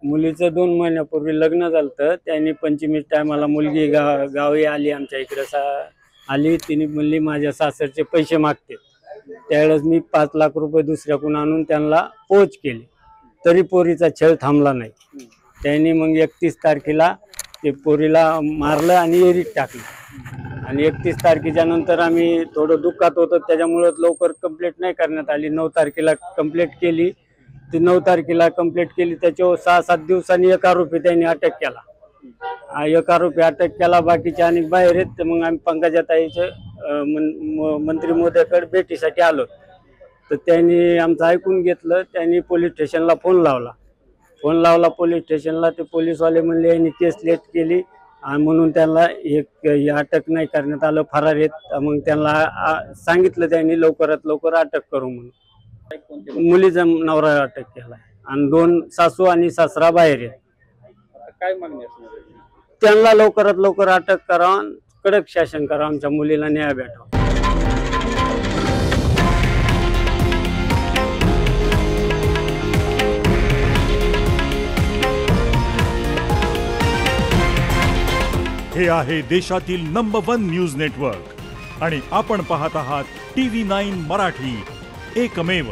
मुलीचं 2 महिन्यापूर्वी लग्न झालं. त्यांनी पंचमीच्या टायमाला मुलगी गावी आली, आमच्या इकडे आली. तिने म्हणली माझ्या सासरचे पैसे मागते. त्यावेळेस मी 5 लाख रुपये दुसऱ्याकडून आणून त्यांना पोच केले, तरी पोरीचा छळ थांबला नाही. त्यांनी मग 31 तारखेला ते पोरीला मारलं आणि एरीत टाकलं. आणि 31 तारखेच्या नंतर आम्ही थोडं दुःखात होतो, त्याच्यामुळे लवकर कंप्लेंट नाही करण्यात आली. 9 तारखेला कंप्लेंट केली. ती 9 तारखेला कंप्लेंट केली. त्याच्यावर 6-7 दिवसांनी एक आरोपी त्यांनी अटक केला. एक आरोपी अटक केला, बाकीचे आणि बाहेर आहेत. मग आम्ही पंकजाताईचे मंत्री महोदयाकडे भेटीसाठी आलो. तर त्यांनी आमचं ऐकून घेतलं. त्यांनी पोलीस स्टेशनला फोन लावला पोलीस स्टेशनला. ते पोलीसवाले म्हणले यांनी केस लेट केली म्हणून त्यांना एक अटक नाही करण्यात आलं, फरार आहेत. मग त्यांना सांगितलं त्यांनी लवकरात लवकर अटक करू म्हणून. मुलीचा नवरा अटक केला आणि 2 सासू आणि सासरा बाहेर आहेत. काय मागणी असणार? त्यांना लवकरात लवकर अटक करावं, कडक शासन करावं, आमच्या मुलीला न्याय भेटावा. हे आहे देशातील नंबर 1 न्यूज नेटवर्क आणि आपण पाहत आहात TV9 मराठी, एकमेव.